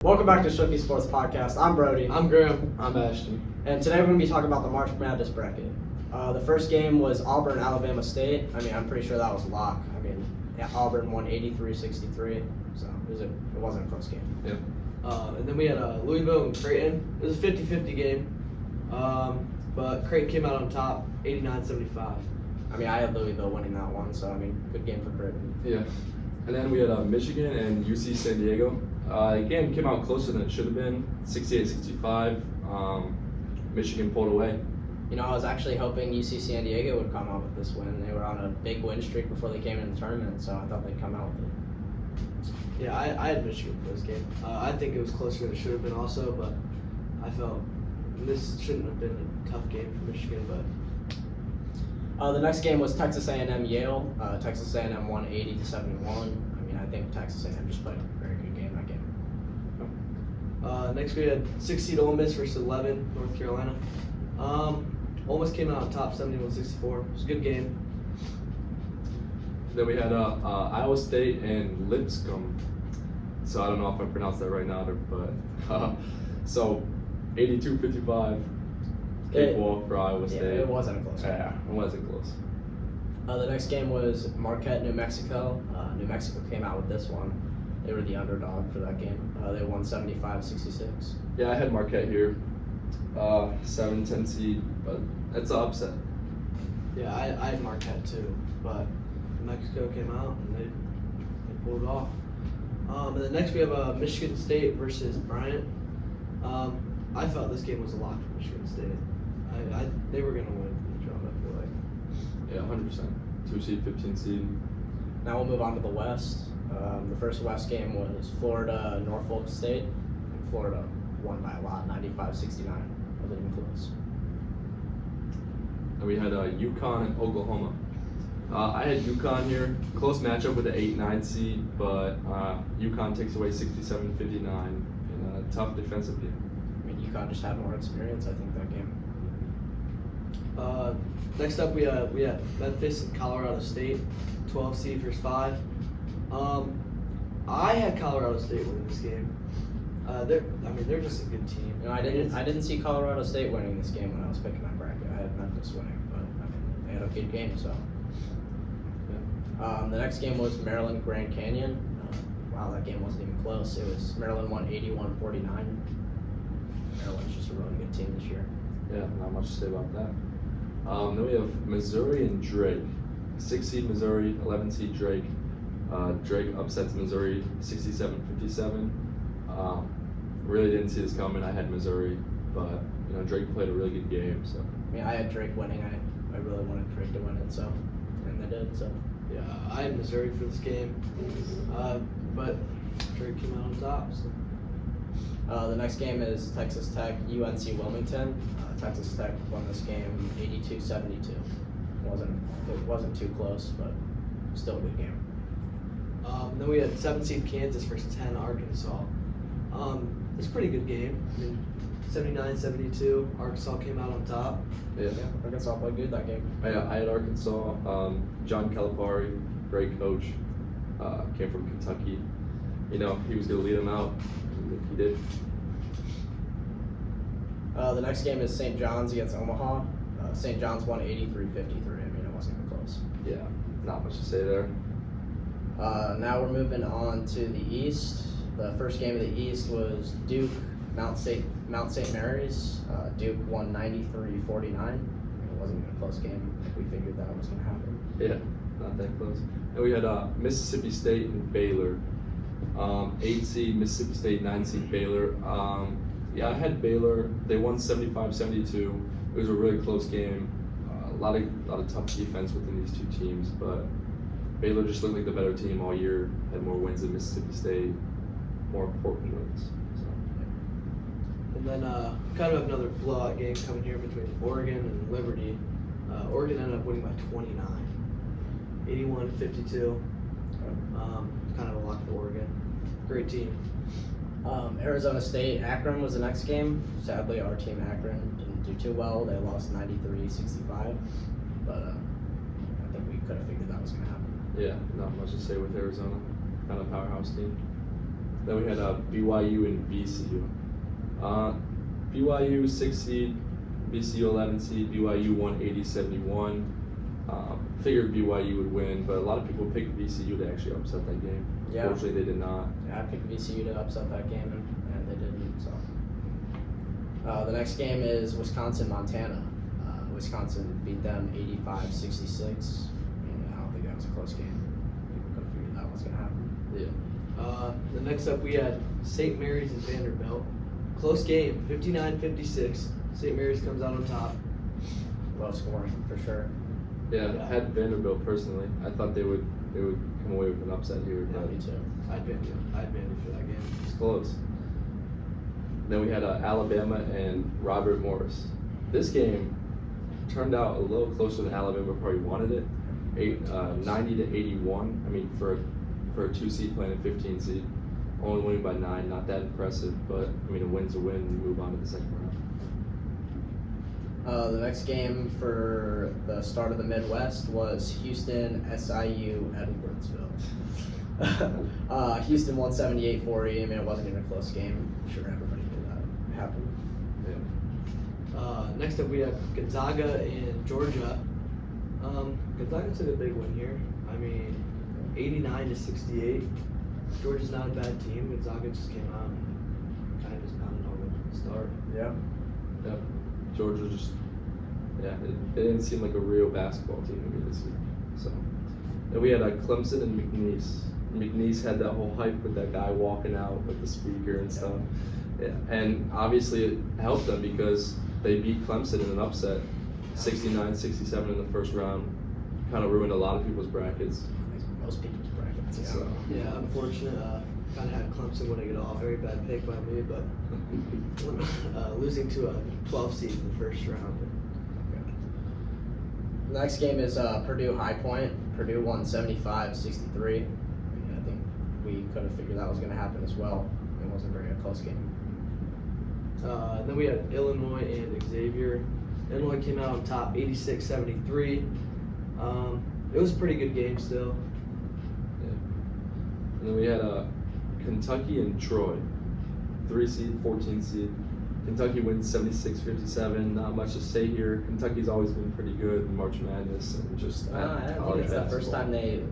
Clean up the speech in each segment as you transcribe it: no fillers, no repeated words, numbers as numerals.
Welcome back to Shooky Sports Podcast. I'm Brody. I'm Graham. I'm Ashton. And today we're going to be talking about the March Madness bracket. The first game was Auburn, Alabama State. I'm pretty sure that was a lock. Auburn won 83-63, so it wasn't a close game. Yeah. And then we had Louisville and Creighton. It was a 50-50 game, but Creighton came out on top, 89-75. I had Louisville winning that one, so good game for Creighton. Yeah. And then we had Michigan and UC San Diego. Game came out closer than it should have been, 68-65. Michigan pulled away. I was actually hoping UC San Diego would come out with this win. They were on a big win streak before they came in the tournament, so I thought they'd come out with it. Yeah, I had Michigan for this game. I think it was closer than it should have been also, but I felt this shouldn't have been a tough game for Michigan. But the next game was Texas A&M Yale. Texas A&M won 80-71. I think Texas A&M just played a very good game that game. Next we had 6 seed Ole Miss versus 11 North Carolina. Ole Miss came out on top, 71-64. It was a good game. Then we had Iowa State and Lipscomb. So I don't know if I pronounced that right now, but so 82-55. Capable for Iowa State. Yeah, it wasn't a close game. Yeah, it wasn't close. The next game was Marquette, New Mexico. New Mexico came out with this one. They were the underdog for that game. They won 75-66. Yeah, I had Marquette here. 7-10 seed, but that's an upset. Yeah, I had Marquette too, but New Mexico came out and they pulled it off. And then next we have Michigan State versus Bryant. I felt this game was a lock for Michigan State. They were going to win the drum, I feel like. Yeah, 100%. 2 seed, 15 seed. Now we'll move on to the West. The first West game was Florida, Norfolk State. Florida won by a lot, 95-69. Wasn't even close. And we had UConn and Oklahoma. I had UConn here. Close matchup with the 8-9 seed, but UConn takes away 67-59 in a tough defensive game. UConn just had more experience, I think, that game. Next up, we had Memphis and Colorado State, 12 seed versus 5. I had Colorado State winning this game. They're just a good team. I didn't see Colorado State winning this game when I was picking my bracket. I had Memphis winning, but they had a good game. So, yeah. The next game was Maryland Grand Canyon. Wow, that game wasn't even close. It was Maryland won 81-49. Maryland's just a really good team this year. Yeah, not much to say about that. Then we have Missouri and Drake. 6 seed Missouri, 11 seed Drake. Drake upsets Missouri 67-57. Really didn't see this coming. I had Missouri, but Drake played a really good game. So I had Drake winning. I really wanted Drake to win it, and they did. So yeah, I had Missouri for this game, but Drake came out on top. So. The next game is Texas Tech, UNC Wilmington. Texas Tech won this game 82-72. It wasn't too close, but still a good game. Then we had 7 seed Kansas versus 10 Arkansas. It's a pretty good game. 79-72. Arkansas came out on top. Yeah, Arkansas played good that game. I had Arkansas. John Calipari, great coach, came from Kentucky. He was going to lead them out. He did. The next game is St. John's against Omaha. St. John's won 83-53. It wasn't even close. Yeah, not much to say there. Now we're moving on to the East. The first game of the East was Duke, Mount St. Mary's. Duke won 93-49. It wasn't even a close game. I think we figured that was going to happen. Yeah, not that close. And we had Mississippi State and Baylor. 8 seed Mississippi State, 9 seed Baylor. I had Baylor. They won 75-72. It was a really close game. A lot of tough defense within these two teams, but Baylor just looked like the better team all year. Had more wins than Mississippi State, more important wins. So. And then kind of another blowout game coming here between Oregon and Liberty. Oregon ended up winning by 29, 81-52. Kind of a lock for Oregon. Great team. Arizona State, Akron was the next game. Sadly, our team Akron didn't do too well. They lost 93-65, but I think we could have figured that was going to happen. Yeah, not much to say with Arizona. Kind of powerhouse team. Then we had BYU and VCU. BYU 6 seed, VCU 11 seed. BYU won 80-71. Figured BYU would win, but a lot of people picked VCU to actually upset that game. Yeah. Unfortunately, they did not. Yeah, I picked VCU to upset that game, and they didn't. So the next game is Wisconsin-Montana. Wisconsin beat them 85-66. And I don't think that was a close game. People could have figured out what's gonna happen. Yeah. The next up we had St. Mary's and Vanderbilt. Close game, 59-56. St. Mary's comes out on top. Low scoring for sure. Yeah, Yeah. I had Vanderbilt personally. I thought they would come away with an upset here, Yeah, but me too. I'd Vandy for that game. it's close. Then we had Alabama and Robert Morris. This game turned out a little closer than Alabama probably wanted it. 90-81. I mean, for a 2 seed playing a 15 seed, only winning by 9, not that impressive. But I mean, a win's a win. You move on to the second round. The next game for the start of the Midwest was Houston SIU Edwardsville. Houston won 78-40. I mean, it wasn't even a close game. I'm sure everybody knew that happened. Yeah. Next up we have Gonzaga and Georgia. Gonzaga took a big win here. I mean, 89-68. Georgia's not a bad team. Gonzaga just came out and kind of just pounded on them from the start. Yeah. Yep. Georgia just, they didn't seem like a real basketball team to me this year. So then we had Clemson and McNeese. McNeese had that whole hype with that guy walking out with the speaker and stuff. Yeah. And obviously it helped them because they beat Clemson in an upset, 69-67 in the first round. Kind of ruined a lot of people's brackets. Most people's brackets. Yeah. So, Yeah, unfortunate. Kind of had Clemson winning it all. Very bad pick by me, but losing to a 12 seed in the first round. The next game is Purdue High Point. Purdue won 75-63. I think we could have figured that was going to happen as well. It wasn't very a close game. Then we had Illinois and Xavier. Illinois came out on top 86-73. It was a pretty good game still. Yeah. And then we had Kentucky and Troy, 3 seed, 14 seed. Kentucky wins 76-57. Not much to say here. Kentucky's always been pretty good in March Madness and just I don't think it's the first time they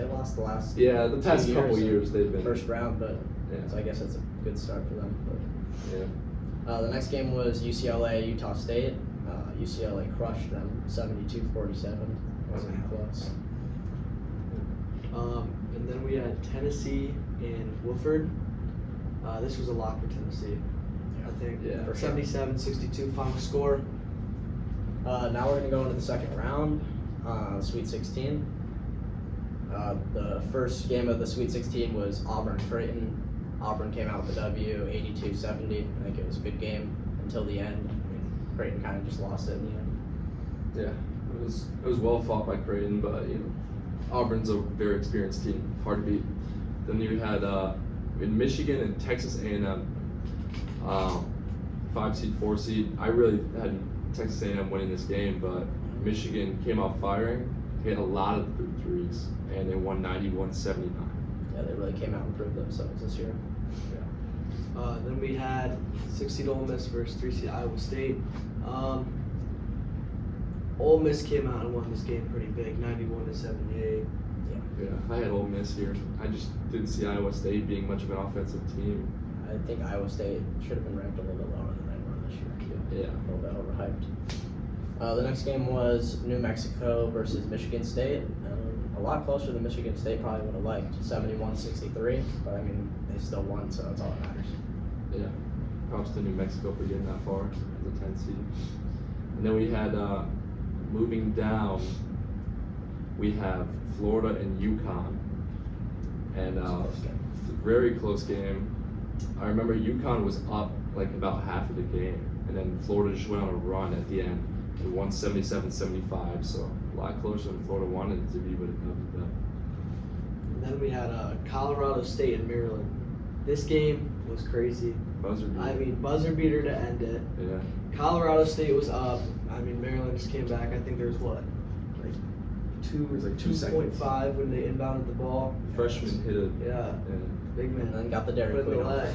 lost the last. Yeah, the past 2 couple in years they've been first round, but Yeah. so I guess it's a good start for them. But. Yeah. The next game was UCLA Utah State. UCLA crushed them 72-47. Wasn't even close. And then we had Tennessee and Wofford. This was a lock for Tennessee, I think. Yeah. For 77-62 final score. Now we're going to go into the second round, Sweet 16. The first game of the Sweet 16 was Auburn-Creighton. Auburn came out with a W, 82-70. I think it was a good game until the end. I mean, Creighton kind of just lost it in the end. Yeah, it was well fought by Creighton, but Auburn's a very experienced team, hard to beat. Then you had in Michigan and Texas A&M, 5 seed, 4 seed. I really had Texas A&M winning this game, but Michigan came out firing, hit a lot of threes, and they won 91-79. Yeah, they really came out and proved themselves this year. Then we had 6 seed Ole Miss versus 3 seed Iowa State. Ole Miss came out and won this game pretty big, 91-78. Yeah, I had Ole Miss here. I just didn't see Iowa State being much of an offensive team. I think Iowa State should have been ranked a little bit lower than they were this year. Yeah. A little bit overhyped. The next game was New Mexico versus Michigan State. A lot closer than Michigan State probably would have liked, 71-63. But I mean, they still won, so that's all that matters. Yeah. Props to New Mexico for getting that far as a 10 seed. And then we had, moving down, we have Florida and UConn. And very close game. I remember UConn was up like about half of the game, and then Florida just went on a run at the end. They won 77-75, so a lot closer than Florida wanted it to be, but it covered them. And then we had Colorado State and Maryland. This game was crazy. Buzzer beater. I mean, buzzer beater to end it. Yeah. Colorado State was up. I mean, Maryland just came back. I think there was what, like It was like 2 seconds. 2.5 when they inbounded the ball. Freshman hit a Yeah. Big man. And then got the Dairy Put it in Queen the on. leg.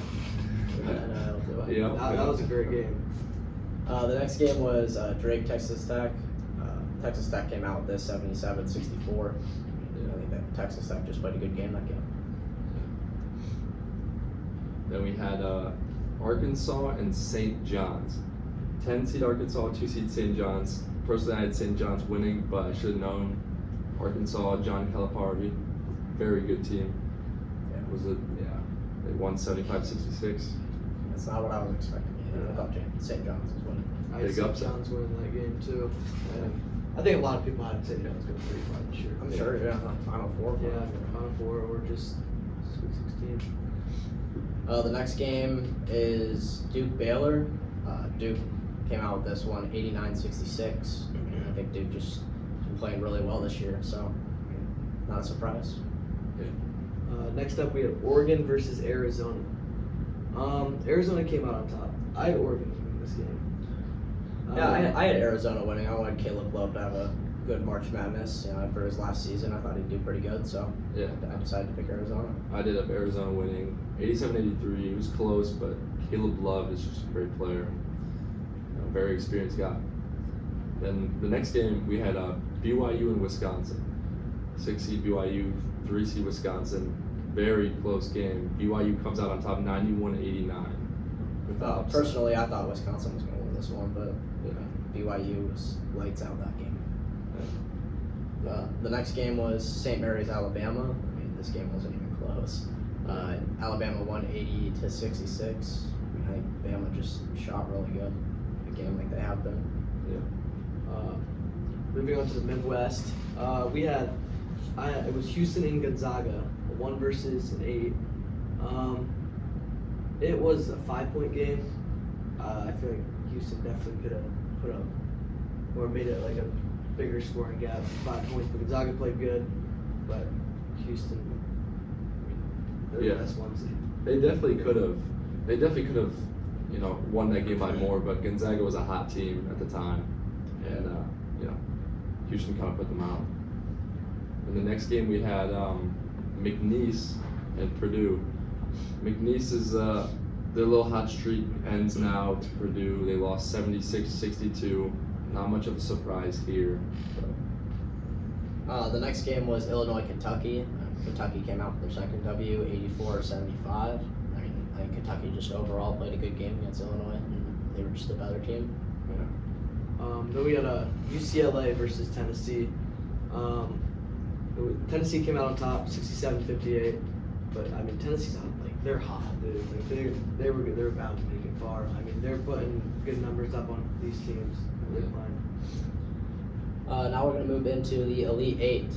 Yeah. That was a great game. The next game was Drake, Texas Tech. Texas Tech came out with this 77-64. I think that Texas Tech just played a good game that game. Then we had Arkansas and St. John's. 10 seed Arkansas, 2 seed St. John's. Personally, I had St. John's winning, but I should have known. Arkansas, John Calipari, very good team. They won 75-66. That's not what I was expecting either. I thought St. John's was winning. I had Big St. upset. John's winning that game too. I think a lot of people had St. John's going pretty far this year. I'm sure, yeah. Final Four. Yeah, Final Four or just Sweet 16. The next game is Duke Baylor. Duke came out with this one 89-66. I think Duke just been playing really well this year, so not a surprise. Next up, we have Oregon versus Arizona. Arizona came out on top. I had Oregon winning this game. Yeah, I had Arizona winning. I wanted Caleb Love to have a good March Madness. For his last season, I thought he'd do pretty good, so Yeah. I decided to pick Arizona. I did have Arizona winning 87-83. It was close, but Caleb Love is just a great player. Very experienced guy. Then the next game we had BYU and Wisconsin. 6 seed BYU, 3 seed Wisconsin. Very close game. BYU comes out on top 91-89. Personally, I thought Wisconsin was going to win this one, but BYU was lights out that game. The next game was St. Mary's, Alabama. This game wasn't even close. Alabama won 80-66. I think Bama just shot really good. A game like they have been. Moving on to the Midwest, we had it was Houston and Gonzaga, a 1 versus an 8. It was a 5-point game. I feel like Houston definitely could have put up or made it like a bigger scoring gap, 5 points. But Gonzaga played good, but Houston, they're the best 1 seed. They definitely could have. Won that game by more. But Gonzaga was a hot team at the time, and Houston kind of put them out. In the next game, we had McNeese and Purdue. McNeese is their little hot streak ends now to Purdue. They lost 76-62. Not much of a surprise here. The next game was Illinois, Kentucky. Kentucky came out with their second W, 84-75. I think Kentucky just overall played a good game against Illinois, and they were just a better team. Then we had UCLA versus Tennessee. Tennessee came out on top, 67-58. But Tennessee's they're hot, dude. They were bound to make it far. They're putting good numbers up on these teams. They're playing. Now we're going to move into the Elite Eight.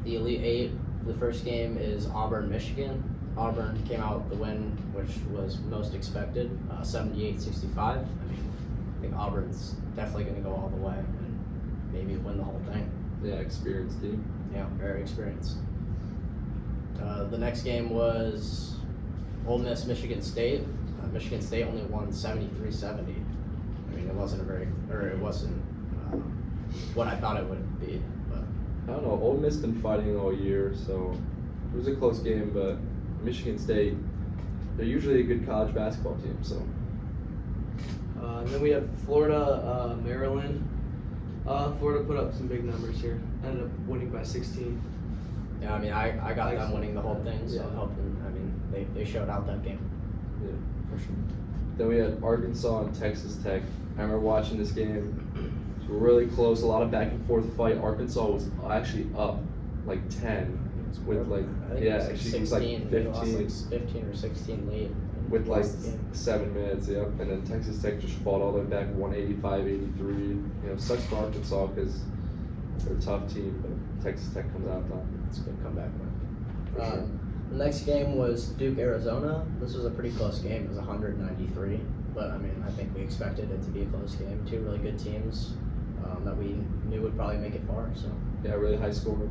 The Elite Eight, the first game is Auburn, Michigan. Auburn came out with the win, which was most expected, 78-65. I think Auburn's definitely going to go all the way and maybe win the whole thing. Yeah, experienced team. Yeah, very experienced. The next game was Ole Miss, Michigan State. Michigan State only won 73-70. It wasn't what I thought it would be. But I don't know. Ole Miss been fighting all year, so it was a close game. But Michigan State, they're usually a good college basketball team. So. And then we had Florida, Maryland. Florida put up some big numbers here. Ended up winning by 16. Yeah, I got them winning the whole thing, so it helped them. They showed out that game. Yeah, for sure. Then we had Arkansas and Texas Tech. I remember watching this game. It was really close, a lot of back and forth fight. Arkansas was actually up like 10 with she was 15. They lost 15 or 16 lead. With 7 minutes, yep. And then Texas Tech just fought all the way back, 185-83. Sucks for Arkansas because they're a tough team, but Texas Tech comes out top. It's a good comeback win. Sure. The next game was Duke, Arizona. This was a pretty close game. It was 193, but I think we expected it to be a close game. 2 really good teams that we knew would probably make it far. So yeah, really high score.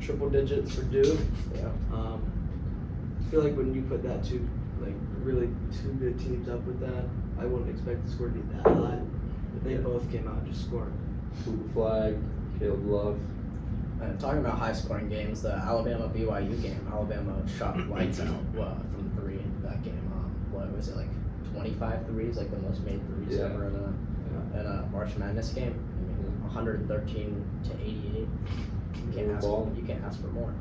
Triple digits for Duke. Yeah. I feel like when you put that two good teams up with that, I wouldn't expect the score to be that high. But they both came out just scoring. Hoop flag, Caleb Love. Talking about high-scoring games, the Alabama BYU game, Alabama shot lights out from three in that game. What was it, like 25 threes, like the most made threes ever in a March Madness game? I mean, 113 to 88. You can't ask for more.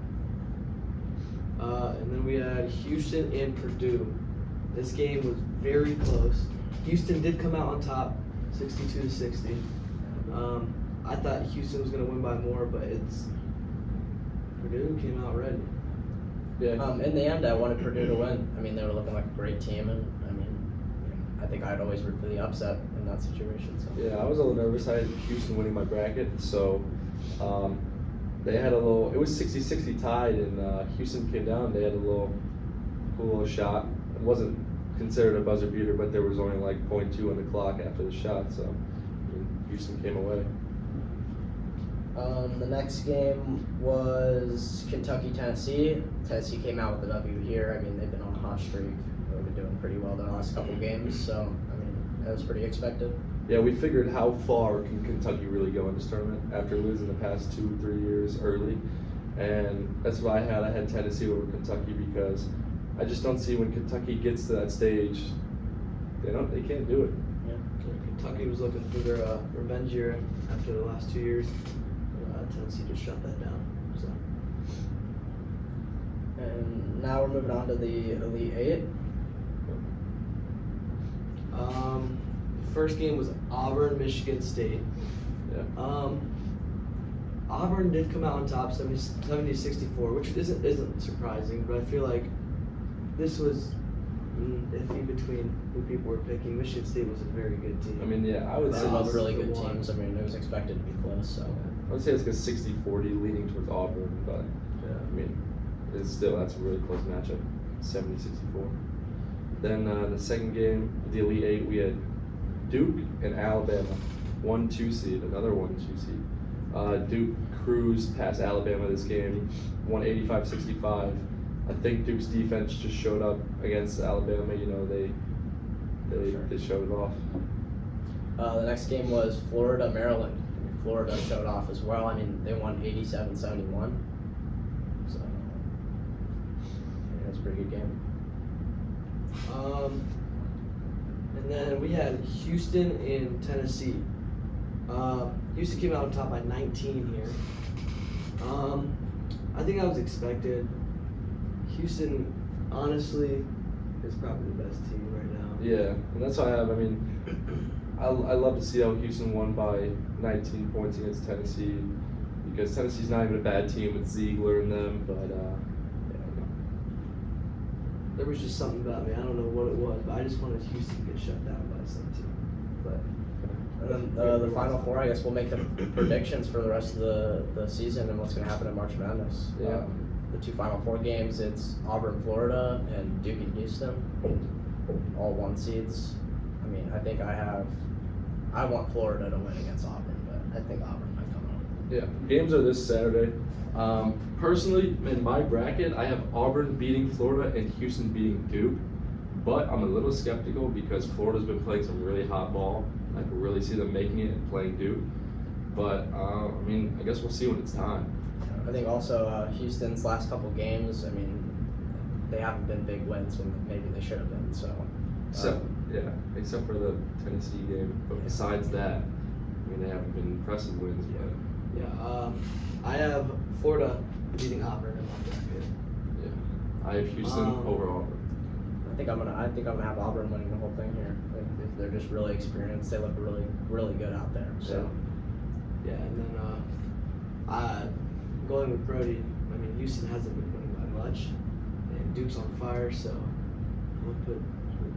And then we had Houston and Purdue. This game was very close. Houston did come out on top, 62 to 60. I thought Houston was going to win by more, but Purdue came out ready. Yeah. In the end, I wanted Purdue to win. I mean, they were looking like a great team, and I mean, I think I'd always root for the upset in that situation. So. Yeah, I was a little nervous. I had Houston winning my bracket, so they had a little. It was 60-60 tied, and Houston came down. They had a cool little shot. It wasn't considered a buzzer beater, but there was only like 0.2 on the clock after the shot, so Houston came away. The next game was Kentucky-Tennessee. Tennessee came out with a W here. I mean, they've been on a hot streak. They've been doing pretty well the last couple games, so I mean, that was pretty expected. Yeah, we figured how far can Kentucky really go in this tournament after losing the past 2-3 years early, and that's what I had. I had Tennessee over Kentucky because I just don't see when Kentucky gets to that stage, they can't do it. Yeah. Kentucky was looking for their revenge year after the last 2 years. Tennessee just shut that down. So. And now we're moving on to the Elite Eight. The first game was Auburn, Michigan State. Yeah. Auburn did come out on top, 70-64, which isn't surprising, but I feel like this was iffy between who people were picking. Michigan State was a very good team. I mean, yeah, I would They're say both really the good one. teams. I mean, it was expected to be close. So. I would say it's like a 60-40 leaning towards Auburn, but I mean, that's a really close matchup, 70-64. Then the second game, the Elite Eight, we had Duke and Alabama, 1-2 seed, another 1-2 seed. Duke cruised past Alabama this game, 185-65. I think Duke's defense just showed up against Alabama. You know, they showed it off. The next game was Florida-Maryland. Florida showed off as well. I mean, they won 87-71. So, that's a pretty good game. And then we had Houston and Tennessee. Houston came out on top by 19 here. I think that was expected. Houston, honestly, is probably the best team right now. Yeah, and that's what I have. I mean, I love to see how Houston won by 19 points against Tennessee, because Tennessee's not even a bad team with Ziegler and them, but There was just something about me. I don't know what it was, but I just wanted Houston to get shut down by some team. But And then the Final Four, I guess we'll make the predictions for the rest of the season and what's going to happen in March Madness. Yeah. The two Final Four games, it's Auburn, Florida, and Duke and Houston, all 1 seeds. I mean, I want Florida to win against Auburn, but I think Auburn might come out. Yeah, games are this Saturday. Personally, in my bracket, I have Auburn beating Florida and Houston beating Duke, but I'm a little skeptical because Florida's been playing some really hot ball. I can really see them making it and playing Duke, but I mean, I guess we'll see when it's time. I think also Houston's last couple games, I mean, they haven't been big wins when maybe they should have been. So, Except for the Tennessee game. But besides that, I mean, they haven't been impressive wins. But yeah, I have Florida beating Auburn in my bracket. yeah, I have Houston over Auburn. I think I'm gonna have Auburn winning the whole thing here. They're just really experienced. They look really, really good out there. So, yeah, and then going with Brody. I mean, Houston hasn't been winning by much, and Duke's on fire. So we'll put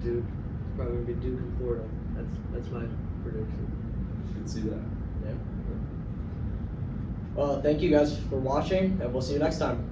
Duke. It's probably gonna be Duke and Florida. That's my prediction. You can see that. yeah. Well, thank you guys for watching, and we'll see you next time.